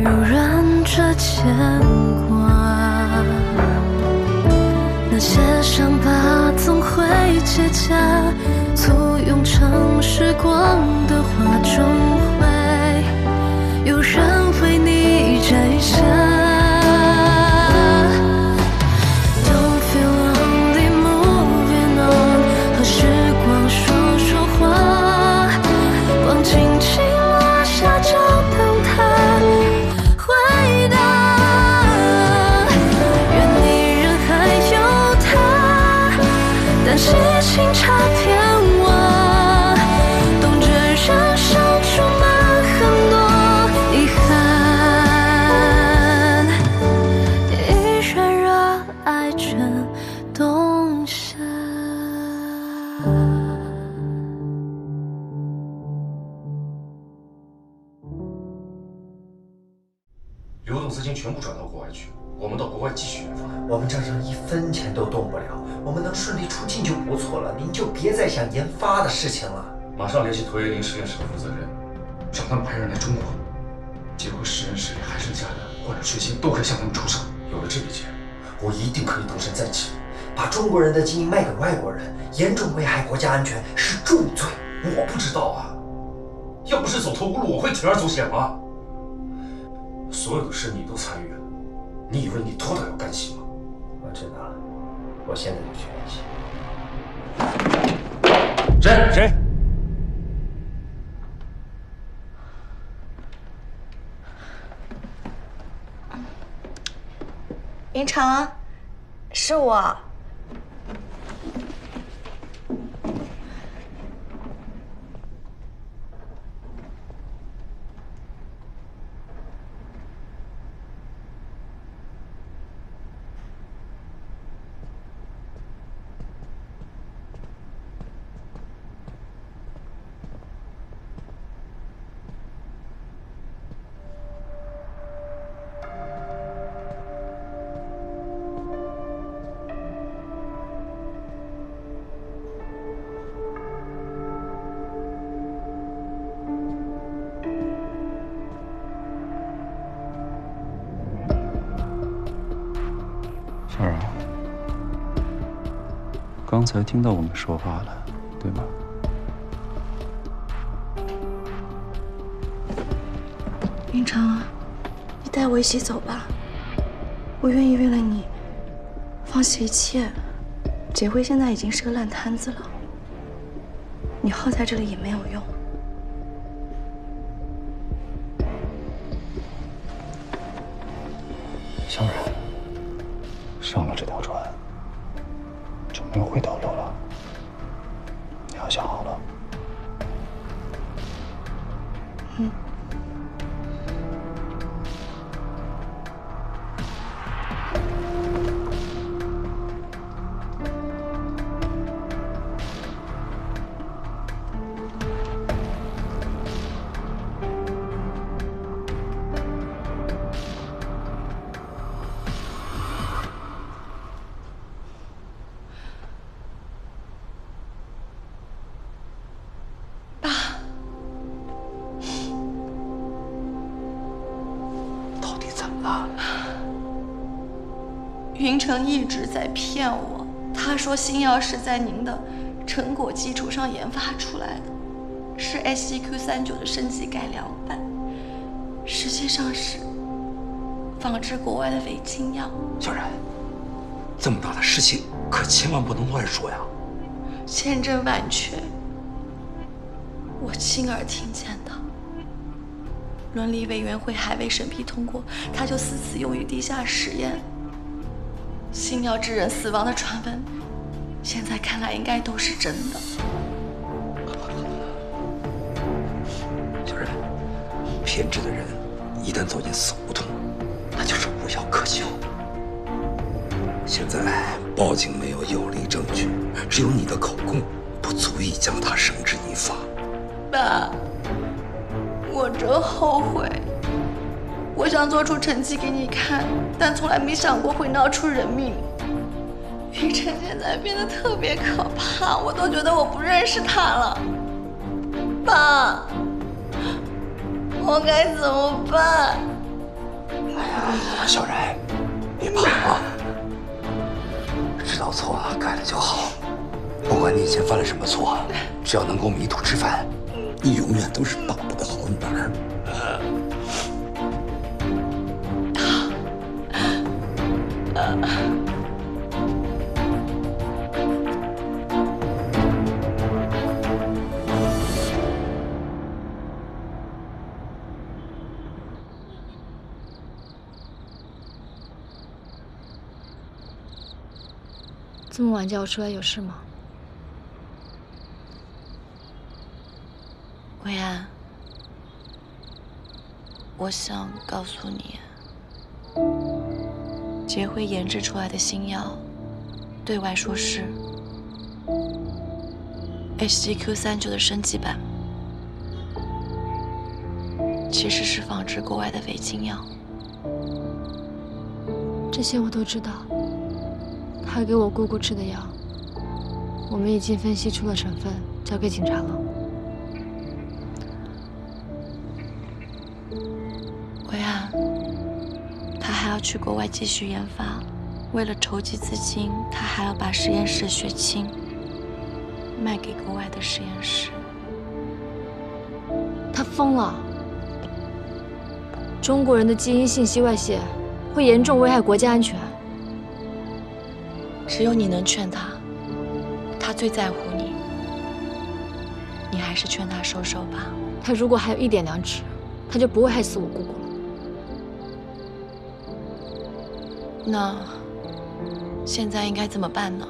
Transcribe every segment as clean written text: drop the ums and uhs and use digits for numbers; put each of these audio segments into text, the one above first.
柔软着牵挂，那些伤疤总会结痂，簇拥成时光的画中会有人为你摘下。Don't feel lonely, moving on， 和时光说说话，光轻轻落下，就等它回答。愿你人还有他，但激情差偏瓦，懂这人生充满很多遗憾，依然热爱着冬夏。流动资金全部转到国外去，我们到国外继续研发。我们账上1分钱都动不了，我们能顺利出境就不错了，您就别再想研发的事情了。马上联系陀耶林实验室的负责人，让他们派人来中国。结果实验室里还剩下的或者税金都可以向他们出售。有了这笔钱，我一定可以东山再起。把中国人的基因卖给外国人，严重危害国家安全，是重罪。我不知道啊，要不是走投无路，我会铤而走险吗？所有的事你都参与了，你以为你脱得了干系吗？我知道了，我现在就去联系。谁？云城，是我。小冉，刚才听到我们说话了，对吗？云城，你带我一起走吧，我愿意为了你放弃一切。结辉现在已经是个烂摊子了，你耗在这里也没有用。小冉，上了这条船就没有回头路了，你要想好了。嗯。云城一直在骗我，他说新药是在您的成果基础上研发出来的，是 SGQ39的升级改良版，实际上是仿制国外的违禁药。小冉，这么大的事情可千万不能乱说呀！签证版权，我亲耳听见的。伦理委员会还未审批通过，他就私自用于地下实验。新药致人死亡的传闻，现在看来应该都是真的。小冉，偏执的人一旦走进死胡同，那就是无药可救。现在报警没有有力证据，只有你的口供不足以将他绳之以法。爸，我真后悔。我想做出成绩给你看，但从来没想过会闹出人命。雨辰现在变得特别可怕，我都觉得我不认识他了。爸，我该怎么办？小然，别怕啊，知道错了改了就好。不管你以前犯了什么错，只要能够迷途知返，你永远都是爸爸的好女儿。这么晚叫我出来有事吗？薇安，我想告诉你，杰辉研制出来的新药，对外说是 HCQ39的升级版，其实是仿制国外的伪禁药。这些我都知道。他给我姑姑吃的药，我们已经分析出了成分，交给警察了。薇安，他还要去国外继续研发，为了筹集资金，他还要把实验室的血清卖给国外的实验室。他疯了！中国人的基因信息外泄，会严重危害国家安全。只有你能劝他，他最在乎你，你还是劝他收手吧。他如果还有一点良知，他就不会害死我姑姑了。那现在应该怎么办呢？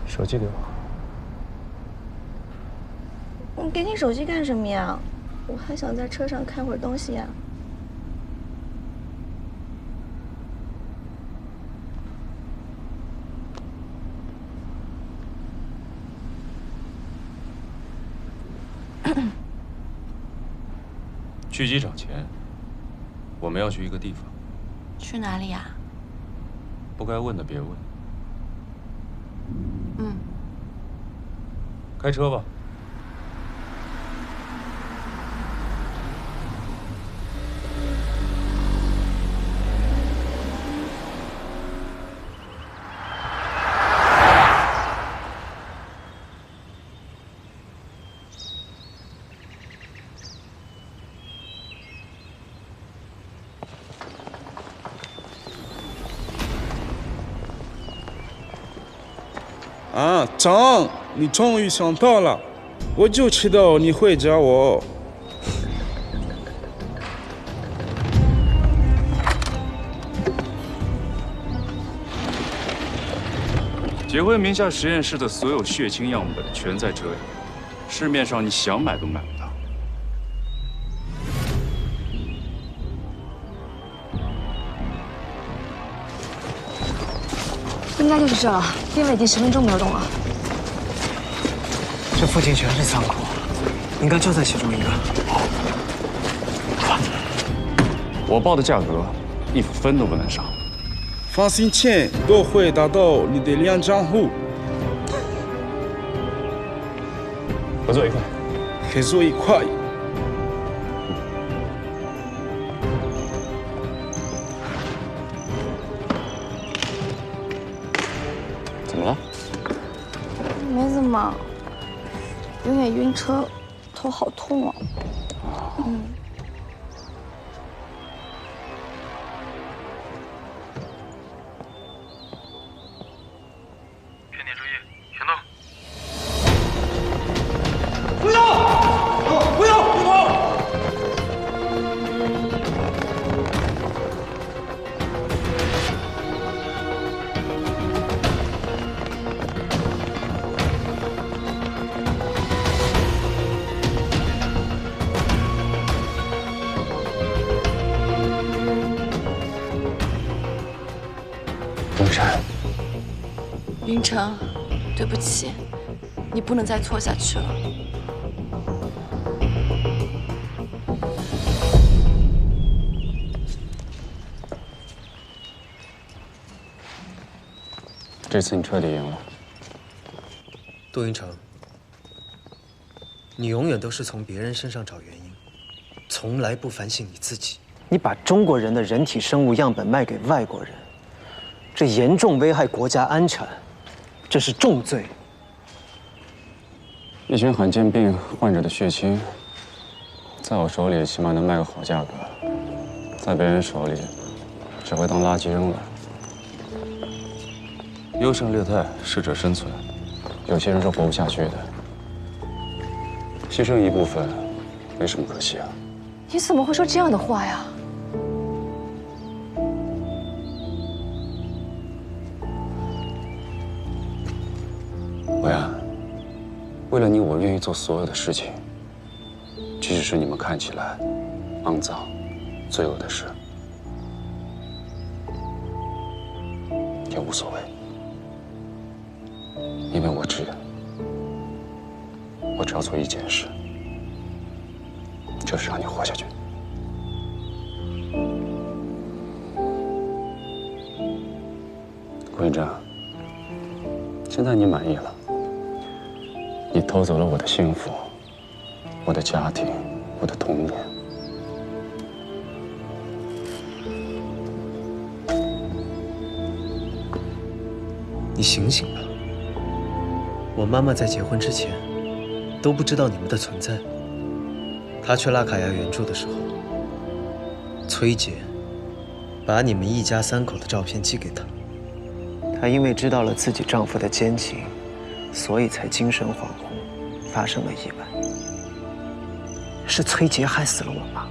手机给我。我给你手机干什么呀？我还想在车上看会儿东西呀。去机场前，我们要去一个地方。去哪里呀？不该问的别问。嗯。开车吧。啊，张，你终于想到了，我就知道你会找我。杰辉名下实验室的所有血清样本全在这里，市面上你想买都买不到。应该就是这了，定位已经10分钟没有动了。这附近全是仓库，应该就在其中一个。我报的价格，1分都不能少。放心，钱都会打到你的2账户。合作愉快。合作愉快。怎么了？没怎么，有点晕车，头好痛啊。全体注意，行动！不要！不要！不跑！云山，云城，对不起，你不能再错下去了。这次你彻底赢了。杜云成，你永远都是从别人身上找原因，从来不反省你自己。你把中国人的人体生物样本卖给外国人，这严重危害国家安全，这是重罪。一群罕见病患者的血清，在我手里起码能卖个好价格，在别人手里只会当垃圾扔了。优胜劣汰，适者生存。有些人是活不下去的，牺牲一部分，没什么可惜啊。你怎么会说这样的话呀？维安，为了你，我愿意做所有的事情，即使是你们看起来肮脏、罪恶的事，也无所谓。因为我只要做一件事，就是让你活下去。顾云章，现在你满意了？你偷走了我的幸福，我的家庭，我的童年。你醒醒吧！我妈妈在结婚之前都不知道你们的存在。她去拉卡亚援助的时候，崔姐把你们一家3口的照片寄给她。她因为知道了自己丈夫的奸情，所以才精神恍惚，发生了意外。是崔杰害死了我妈。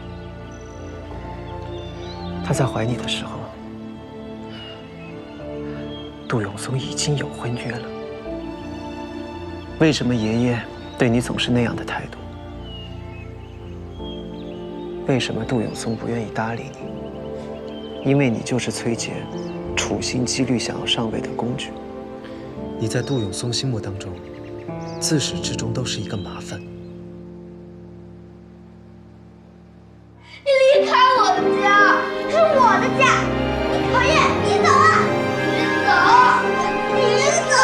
她在怀你的时候，杜永松已经有婚约了。为什么爷爷对你总是那样的态度？为什么杜永松不愿意搭理你？因为你就是崔杰处心积虑想要上位的工具。你在杜永松心目当中，自始至终都是一个麻烦。你离开我的家，是我的家，你讨厌，你走啊！你走！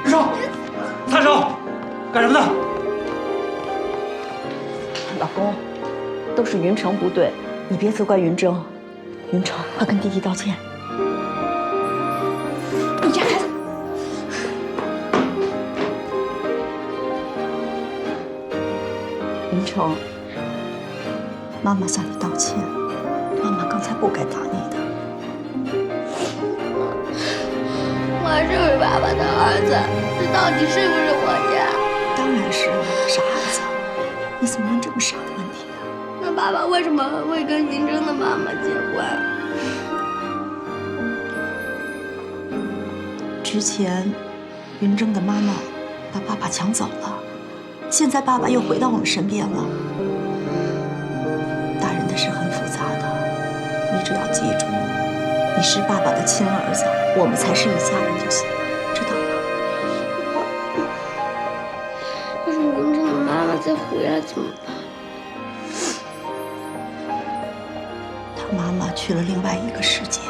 云城，撒手！干什么呢？老公，都是云城不对，你别责怪云峥。云城，快跟弟弟道歉。你家孩子，云城，妈妈向你道歉，妈妈刚才不该打你的。我是不是爸爸的儿子？这到底是不是我家？当然是了，傻孩子，你怎么问这么傻的问题啊？那爸爸为什么会跟云峥的妈妈结婚？之前，云峥的妈妈把爸爸抢走了，现在爸爸又回到我们身边了。大人的事很复杂的，你只要记住，你是爸爸的亲儿子，我们才是一家人就行，知道吗？要是云峥的妈妈再回来怎么办？他妈妈去了另外一个世界，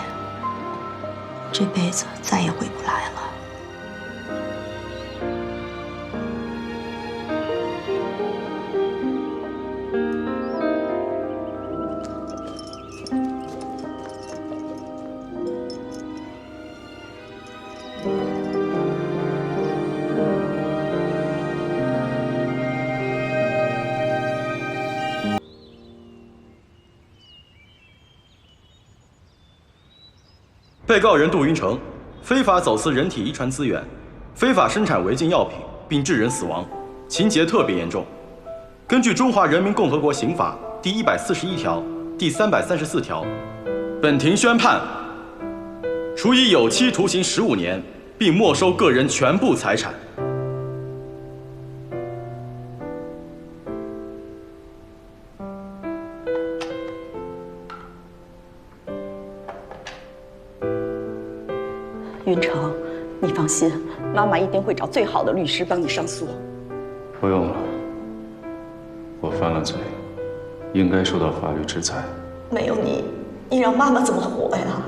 这辈子再也回不来了。被告人杜云成非法走私人体遗传资源，非法生产违禁药品，并致人死亡，情节特别严重。根据《中华人民共和国刑法》第141条、第334条，本庭宣判：处以有期徒刑15年，并没收个人全部财产。云城，你放心，妈妈一定会找最好的律师帮你上诉。不用了，我犯了罪，应该受到法律制裁。没有你，你让妈妈怎么活呀？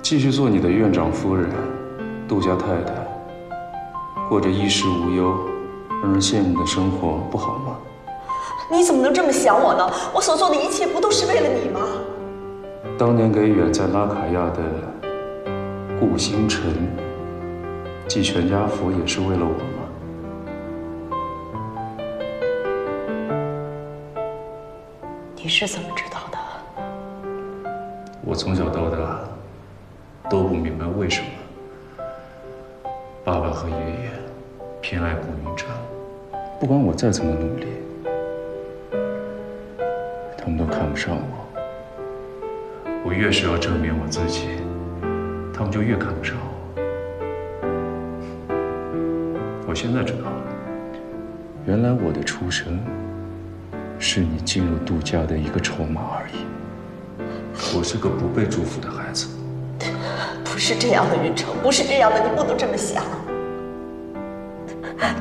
继续做你的院长夫人，杜家太太，过着衣食无忧、让人羡慕的生活，不好吗？你怎么能这么想我呢？我所做的一切不都是为了你吗？当年给远在拉卡亚的顾星辰寄全家福，也是为了我吗？你是怎么知道的？我从小到大都不明白为什么爸爸和爷爷偏爱顾云长，不管我再怎么努力，他们都看不上我。我越是要证明我自己，他们就越看不上我。我现在知道了，原来我的出生是你进入杜家的一个筹码而已。我是个不被祝福的孩子。不是这样的，云城，不是这样的，你不能这么想。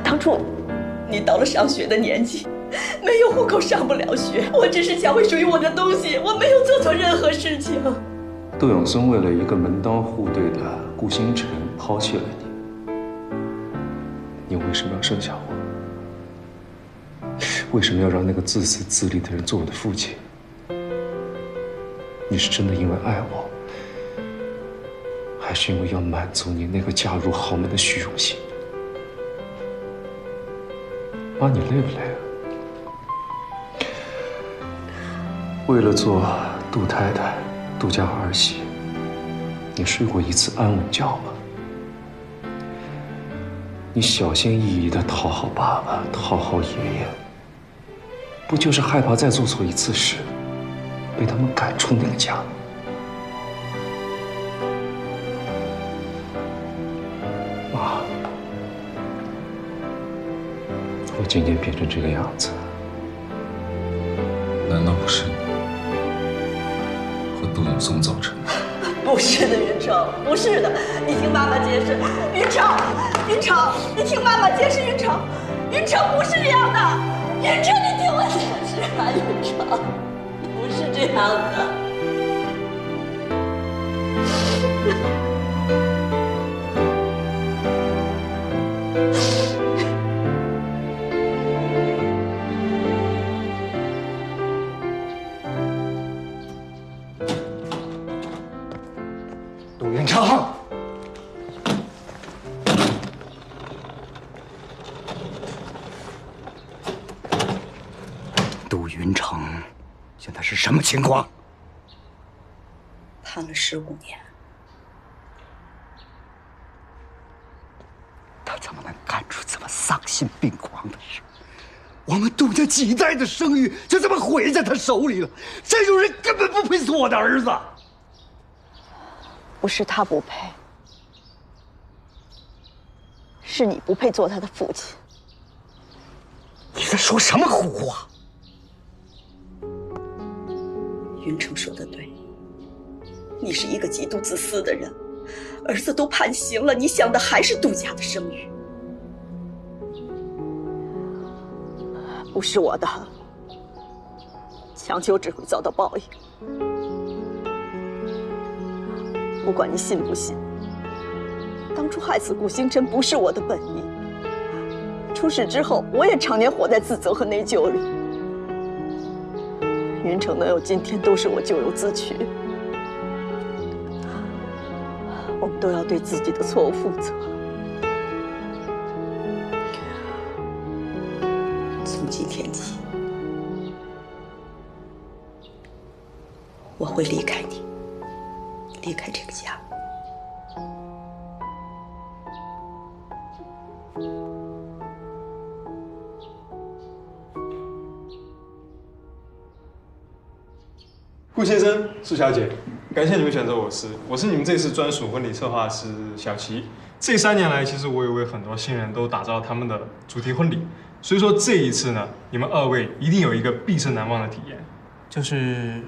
当初你到了上学的年纪，没有户口上不了学，我只是抢回属于我的东西，我没有做错任何事情。杜永松为了一个门当户对的顾星辰抛弃了你，你为什么要生下我？为什么要让那个自私自利的人做我的父亲？你是真的因为爱我，还是因为要满足你那个嫁入豪门的虚荣心？妈，你累不累啊？为了做杜太太、杜家儿媳，你睡过一次安稳觉吗？你小心翼翼地讨好爸爸、讨好爷爷，不就是害怕再做错一次事，被他们赶出那个家？妈，我今天变成这个样子，难道不是你和杜永松造成的？不是的，云城，不是的，你听妈妈解释。云城，云城，你听妈妈解释。云城，云城不是这样的。云城，你听我解释啊，云城，不是这样的。杜云城，杜云城，现在是什么情况？判了15年。他怎么能干出这么丧心病狂的事？我们杜家几代的声誉就这么毁在他手里了。这种人根本不配做我的儿子。不是他不配，是你不配做他的父亲。你在说什么胡话？云城说的对，你是一个极度自私的人，儿子都判刑了，你想的还是杜家的声誉。不是我的，强求只会遭到报应。不管你信不信，当初害死顾星辰不是我的本意。出事之后，我也常年活在自责和内疚里。云城能有今天，都是我咎由自取。我们都要对自己的错误负责。从今天起，我会离开你。离开这个家。顾先生、苏小姐，感谢你们选择我是你们这次专属婚礼策划师小齐。这3年来，其实我也为很多新人都打造他们的主题婚礼，所以说这一次呢，你们2位一定有一个毕生难忘的体验。就是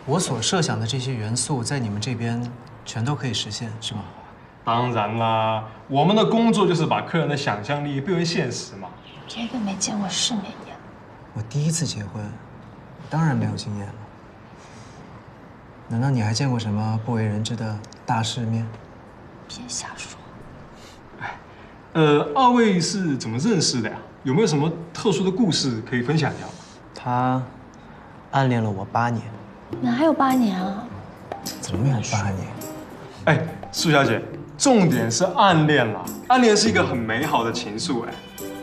我所设想的这些元素，在你们这边全都可以实现，是吗？当然啦，我们的工作就是把客人的想象力变为现实嘛。别个没见过世面呀。我第一次结婚，当然没有经验了。难道你还见过什么不为人知的大世面。别瞎说。二位是怎么认识的呀？有没有什么特殊的故事可以分享一下吗？他暗恋了我8年。哪有8年啊？怎么有8年？哎，苏小姐，重点是暗恋啦，暗恋是一个很美好的情愫哎。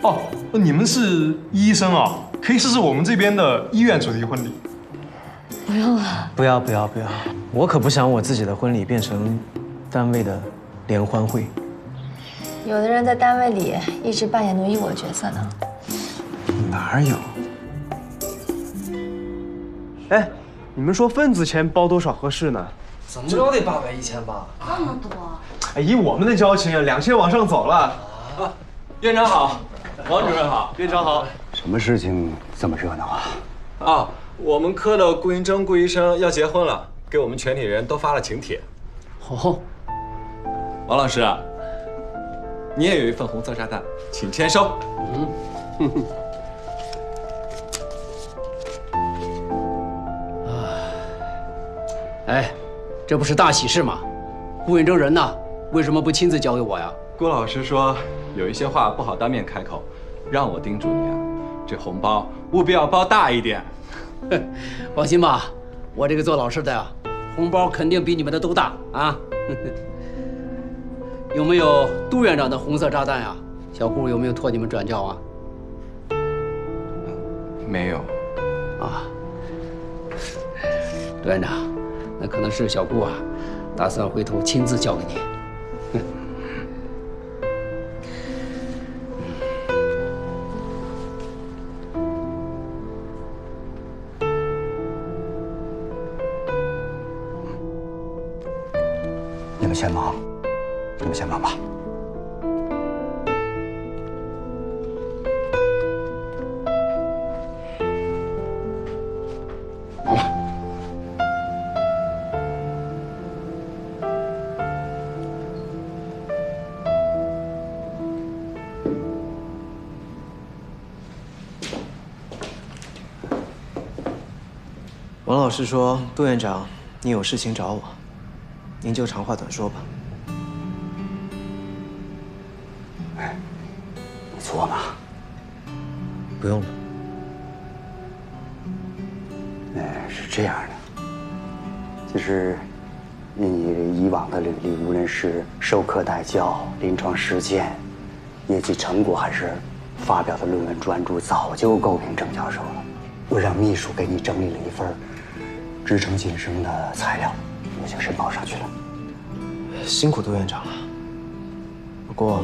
哦，你们是医生啊，可以试试我们这边的医院主题婚礼。不用了。不要，我可不想我自己的婚礼变成单位的联欢会。有的人在单位里一直扮演奴役我的角色呢。哪有？哎，你们说份子钱包多少合适呢？怎么着得800、1000吧？那么多？哎，以我们的交情，2000往上走了。啊，院长好，王主任好，院长好。什么事情这么热闹啊？啊，我们科的顾云峥顾医生要结婚了，给我们全体人都发了请帖。哦，王老师啊，你也有一份红色炸弹，请签收。哎，这不是大喜事吗？顾云峥人呢？为什么不亲自交给我呀？顾老师说有一些话不好当面开口，让我叮嘱你啊，这红包务必要包大一点。放心吧，我这个做老师的呀，红包肯定比你们的都大啊。有没有杜院长的红色炸弹呀？小顾有没有托你们转交啊？没有。啊，杜院长，那可能是小顾啊，打算回头亲自交给你。你们先忙吧。王老师说，杜院长，你有事情找我，您就长话短说吧。哎，你坐嘛。不用了。是这样的，其实你以往的履历，无论是授课带教、临床实践、业绩成果，还是发表的论文专著，早就够评郑教授了。我让秘书给你整理了一份职称晋升的材料，已经申报上去了。辛苦杜院长了。不过，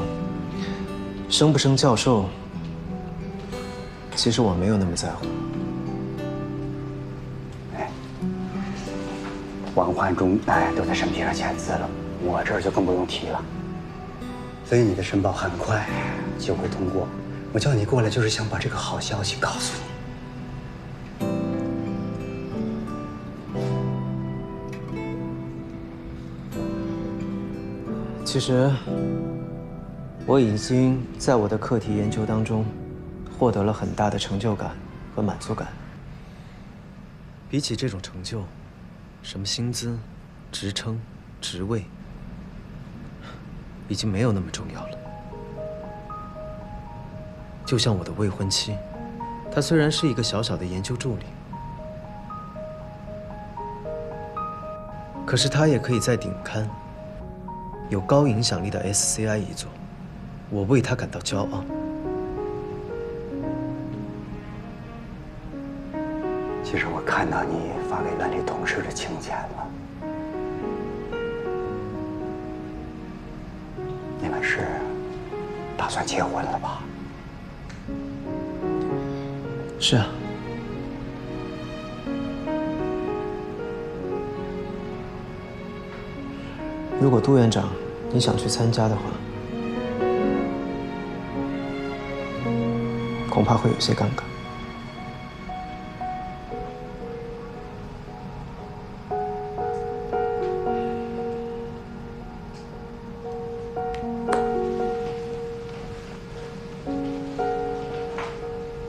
升不升教授，其实我没有那么在乎。王焕忠都在审批上签字了，我这儿就更不用提了。所以你的申报很快就会通过。我叫你过来，就是想把这个好消息告诉你。其实，我已经在我的课题研究当中获得了很大的成就感和满足感。比起这种成就，什么薪资、职称、职位，已经没有那么重要了。就像我的未婚妻，她虽然是一个小小的研究助理，可是她也可以在顶刊有高影响力的 SCI 一族，我为她感到骄傲。其实我看到你发给院里同事的请柬了，你们是打算结婚了吧？是啊。如果杜院长你想去参加的话，恐怕会有些尴尬。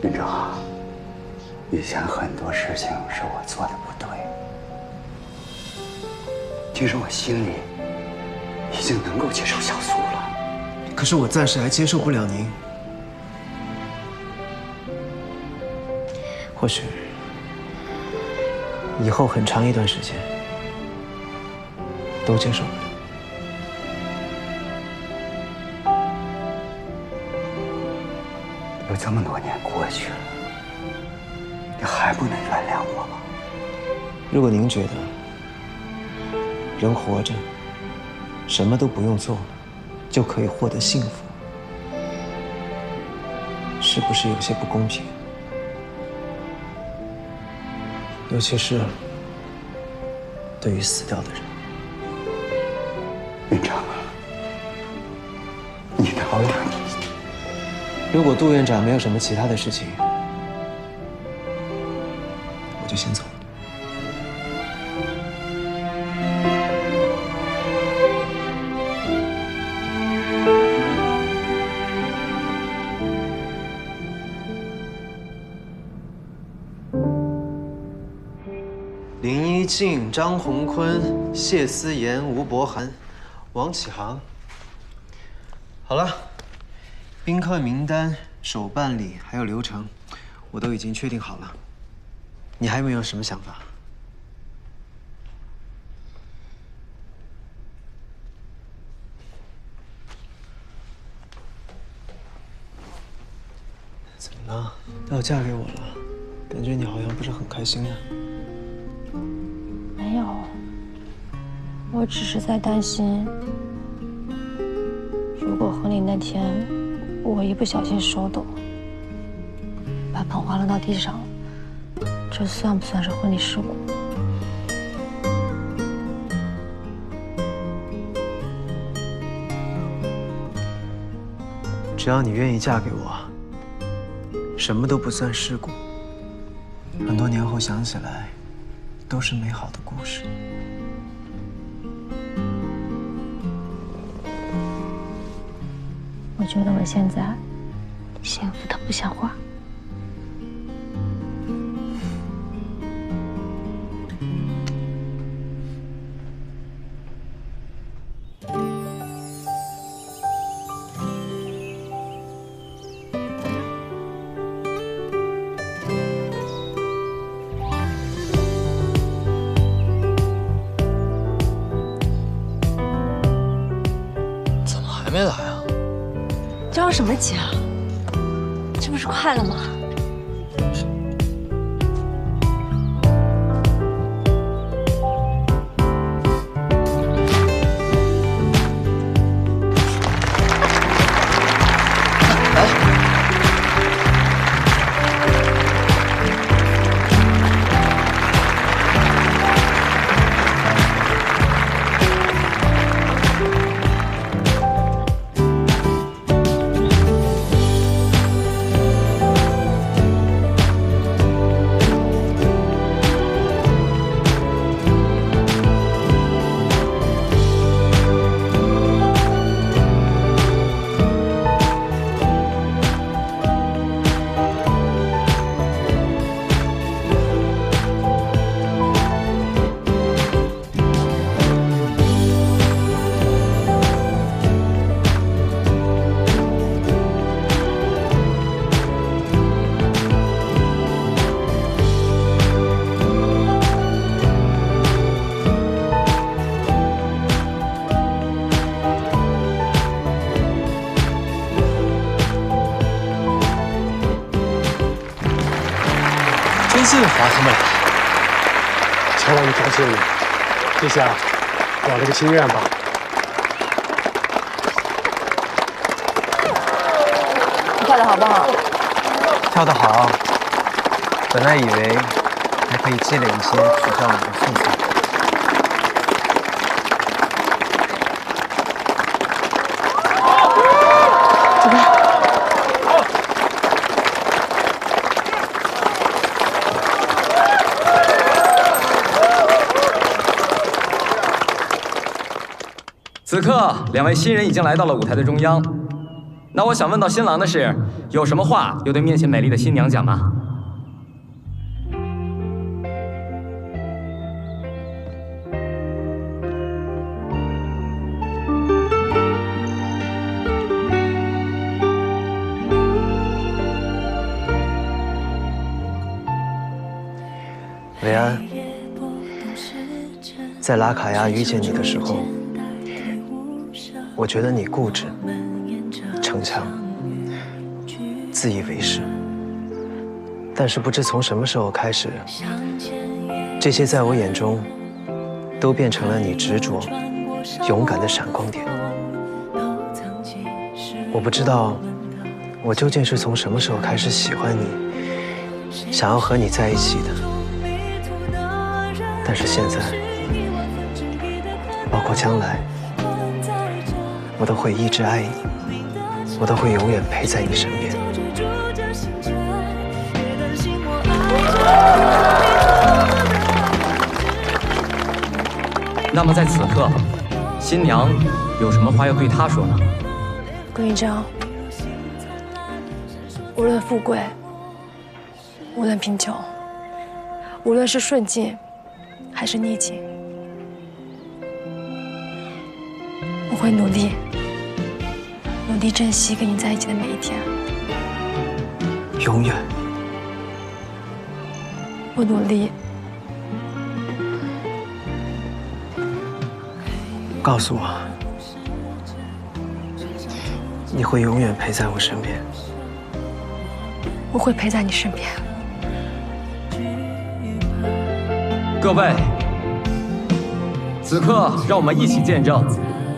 院长，以前很多事情是我做的不对，其实我心里已经能够接受小苏了。可是我暂时还接受不了您。或许以后很长一段时间都接受不了。有这么多年过去了，你还不能原谅我吗？如果您觉得人活着什么都不用做就可以获得幸福，是不是有些不公平？尤其是对于死掉的人。院长，你的好养。如果杜院长没有什么其他的事情，我就先走了。林一静、张宏坤、谢思言、吴伯涵、王启航。好了，宾客名单、手办礼还有流程，我都已经确定好了。你还有没有什么想法？怎么了？要嫁给我了？感觉你好像不是很开心啊。没有，我只是在担心，如果婚礼那天我一不小心手抖，把捧花扔到地上，这算不算是婚礼事故？只要你愿意嫁给我，什么都不算事故。很多年后想起来，都是美好的故事。我觉得我现在幸福的不像话。还没来啊？着什么急啊？这不是快了吗？真幸福啊，他们！乔王，你感谢你，这下了个心愿吧。你跳得好不好？跳得好。本来以为还可以积累一些取笑你的素材。走吧。此刻，两位新人已经来到了舞台的中央。那我想问到新郎的是，有什么话要对面前美丽的新娘讲吗？维安，在拉卡亚遇见你的时候，我觉得你固执、逞强、自以为是。但是不知从什么时候开始，这些在我眼中都变成了你执着、勇敢的闪光点。我不知道我究竟是从什么时候开始喜欢你，想要和你在一起的。但是现在，包括将来，我都会一直爱你，我都会永远陪在你身边。那么在此刻，新娘有什么话要对他说呢？顾云峥，无论富贵，无论贫穷，无论是顺境还是逆境，我会努力珍惜跟你在一起的每一天。永远。我努力。告诉我，你会永远陪在我身边。我会陪在你身边。各位，此刻让我们一起见证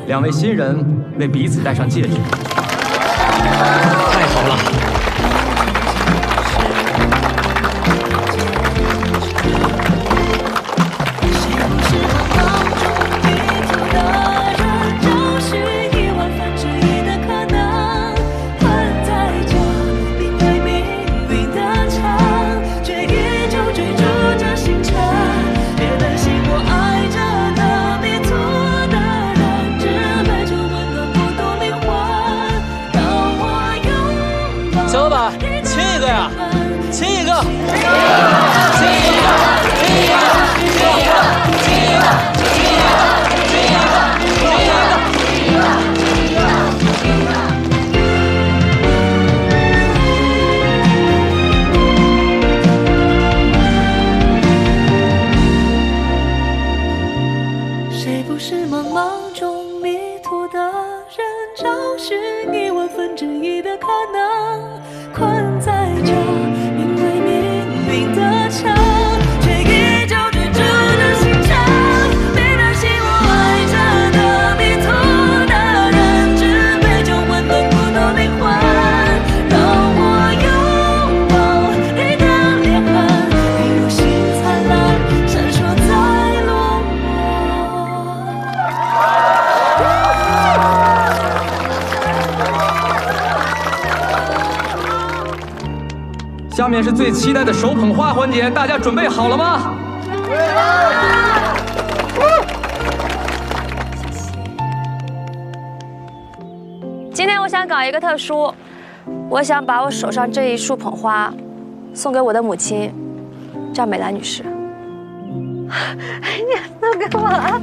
两位新人为彼此戴上戒指。太好了！小老板，亲一个呀，亲一个，亲一个，亲一个，亲一个，亲一个，亲一个，亲一个，亲一个，谁不是茫茫中迷途的人，找寻1/1000的可能，困在这因为命运的墙，却依旧追逐着星辰。别担心我爱着的迷途的人，只被这温暖孤独灵魂。让我拥抱你的脸痕，一如星灿烂，闪烁在落下面是最期待的手捧花环节，大家准备好了吗？今天我想搞一个特殊，我想把我手上这一束捧花送给我的母亲赵美兰女士。哎呀，送给我啊！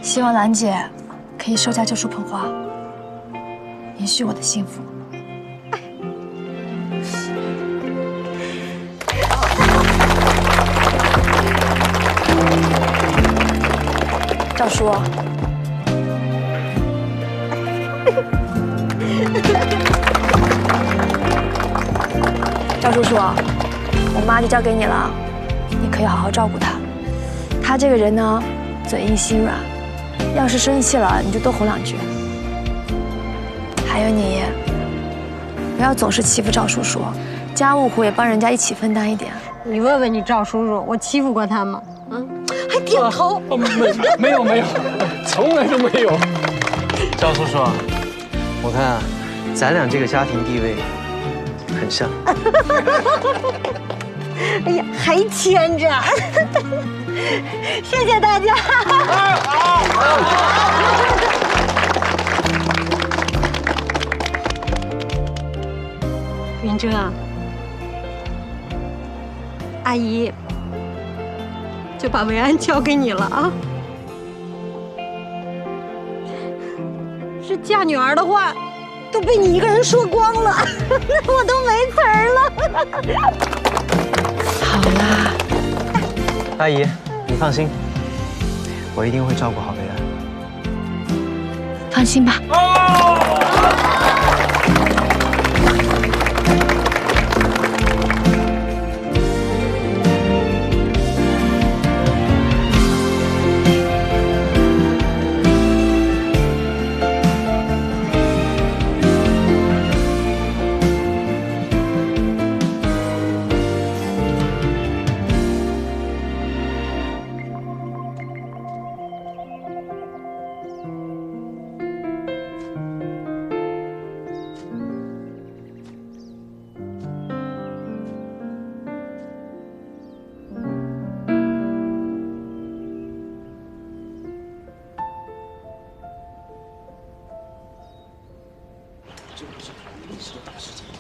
希望兰姐可以收下这束捧花，延续我的幸福。赵叔，赵叔叔，我妈就交给你了，你可以好好照顾她。她这个人呢，嘴硬心软。要是生气了，你就多哄两句。还有你，不要总是欺负赵叔叔，家务活也帮人家一起分担一点。你问问你赵叔叔，我欺负过他吗？还点头。没有，从来都没有。赵叔叔，我看啊，咱俩这个家庭地位很像。哎呀，还牵着。谢谢大家。云峥啊，阿姨就把维安交给你了啊。是嫁女儿的话，都被你一个人说光了，我都没词儿了。好啦，阿姨，你放心，我一定会照顾好薇安。放心吧。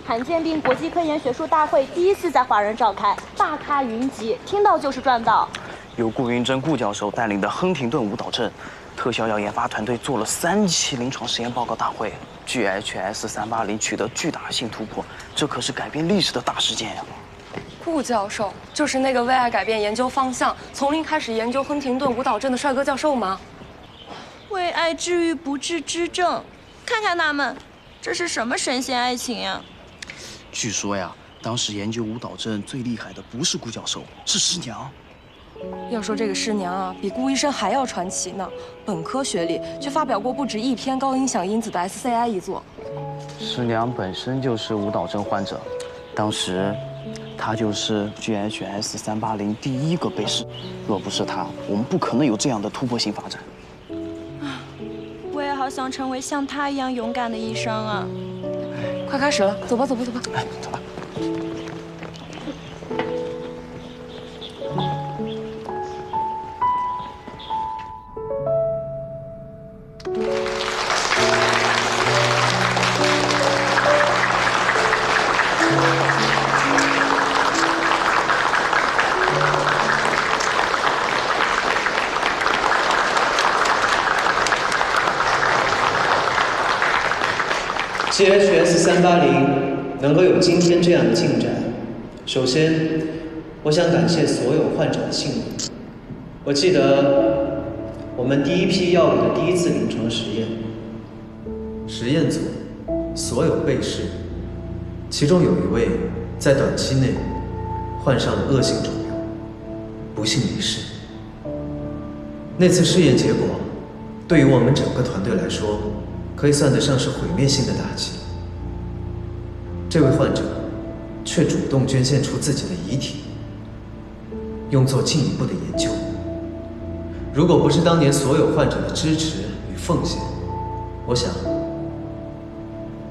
罕见病国际科研学术大会第一次在华人召开，大咖云集，听到就是赚到。由顾云珍顾教授带领的亨廷顿舞蹈症特效药研发团队做了3期临床实验报告大会 ，GHS380取得巨大性突破，这可是改变历史的大事件呀！顾教授就是那个为爱改变研究方向，从零开始研究亨廷顿舞蹈症的帅哥教授吗？为爱治愈不治之症，看看他们，这是什么神仙爱情呀？据说呀，当时研究舞蹈症最厉害的不是顾教授，是师娘。要说这个师娘啊，比顾医生还要传奇呢。本科学历，却发表过不止1篇高影响因子的 SCI 遗作。师娘本身就是舞蹈症患者，当时她就是 GHS380第1个被试。若不是她，我们不可能有这样的突破性发展。我也好想成为像她一样勇敢的医生啊！快开始了，走吧，走吧，走吧。哎，走吧。GHS380能够有今天这样的进展，首先，我想感谢所有患者的信任。我记得我们第1批药物的第1次临床实验，实验组所有被试，其中有1位在短期内患上了恶性肿瘤，不幸离世。那次试验结果，对于我们整个团队来说，可以算得上是毁灭性的打击。这位患者却主动捐献出自己的遗体，用作进一步的研究。如果不是当年所有患者的支持与奉献，我想，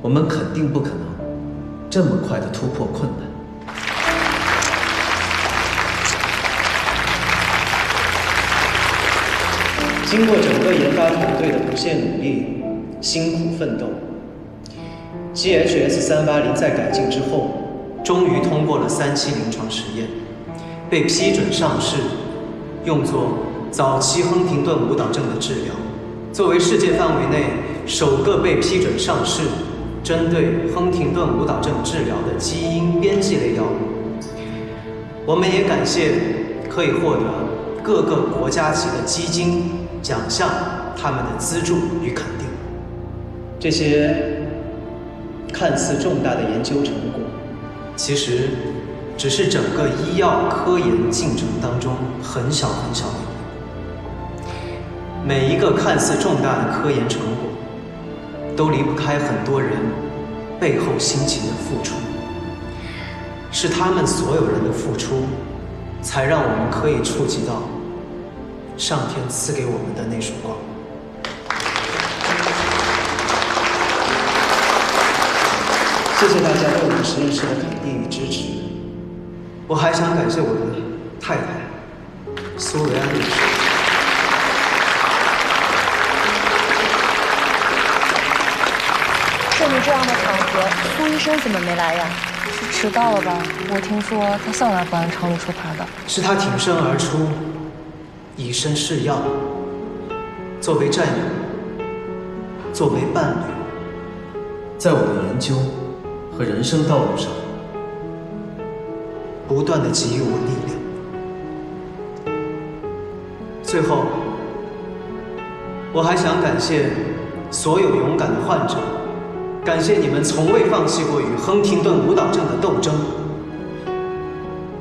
我们肯定不可能这么快的突破困难。经过整个研发团队的不懈努力、辛苦奋斗 ，GHS380在改进之后，终于通过了3期临床实验，被批准上市，用作早期亨廷顿舞蹈症的治疗。作为世界范围内首个被批准上市、针对亨廷顿舞蹈症治疗的基因编辑类药物，我们也感谢可以获得各个国家级的基金、奖项他们的资助与肯定。这些看似重大的研究成果，其实只是整个医药科研进程当中很小很小的一步。每一个看似重大的科研成果，都离不开很多人背后辛勤的付出。是他们所有人的付出，才让我们可以触及到上天赐给我们的那束光。谢谢大家对我们实验室的肯定与支持。我还想感谢我的太太苏维安女士。像你这样的场合，苏医生怎么没来呀？是迟到了吧？我听说他向来不按常理出牌的。是他挺身而出，以身试药，作为战友，作为伴侣，在我的研究和人生道路上，不断地给予我力量。最后，我还想感谢所有勇敢的患者，感谢你们从未放弃过与亨廷顿舞蹈症的斗争。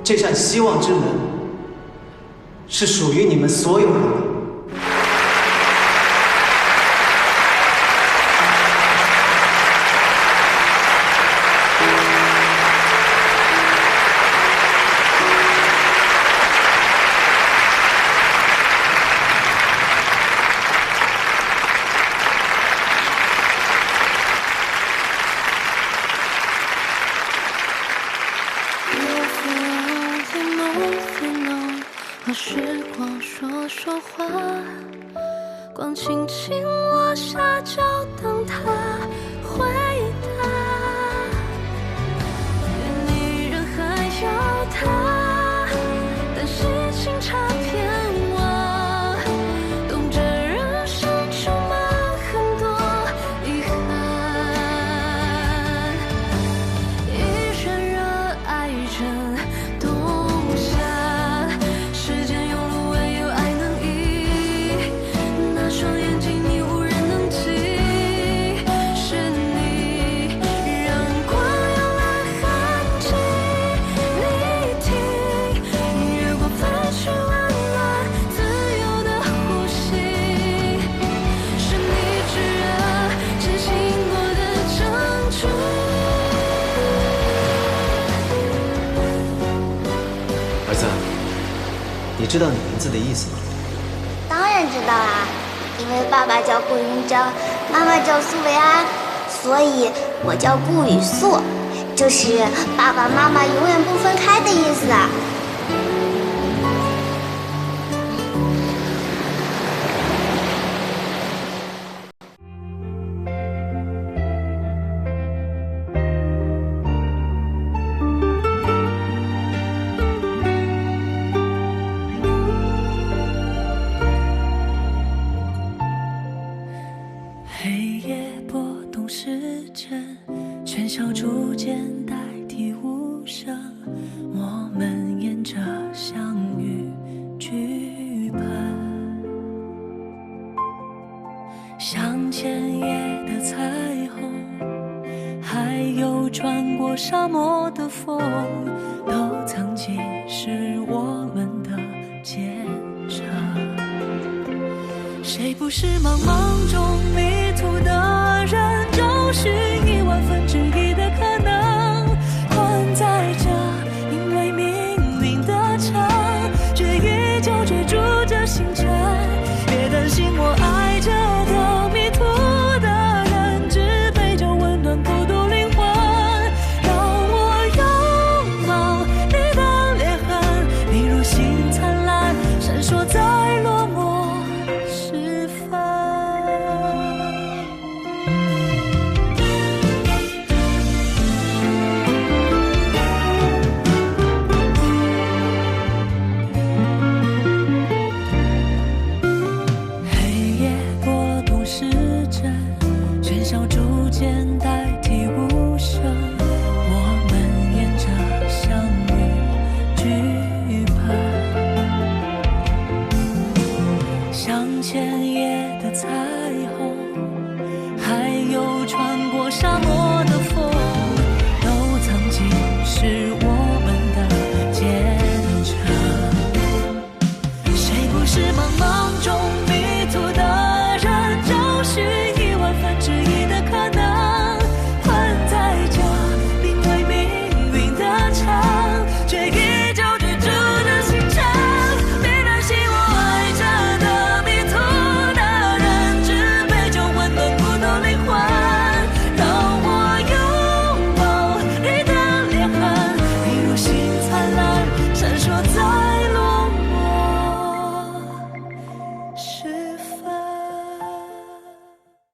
这扇希望之门是属于你们所有人的。和时光说说话，光轻轻落下，就等它回答。愿你人还有他，但心情差偏忘，懂这人生充满很多遗憾。一人热爱着冬夏，时间用路唯有爱能移，那双眼睛你无人能及，是你让光有了痕迹。你听，越过分去温暖自由的呼吸，是你炙热真心过的证据。儿子，你知道你名字的意思吗？当然知道啦，因为爸爸叫顾云峥，妈妈叫苏维埃，所以我叫顾雨素，就是爸爸妈妈永远不分开的意思。黑夜波动时针，喧嚣逐渐代替无声，我们沿着相遇剧本，像前夜的彩虹，还有穿过沙漠的风，都曾经是我们的坚守。谁不是茫茫中迷途的人，找寻1/1000的可能，困在这因为命运的城，却依旧追逐着星辰。别担心我爱着的迷途的人，只陪着温暖孤独灵魂，让我拥抱你的裂痕，你如星灿烂闪烁在落寞时分。黑夜波动时针，喧嚣逐渐代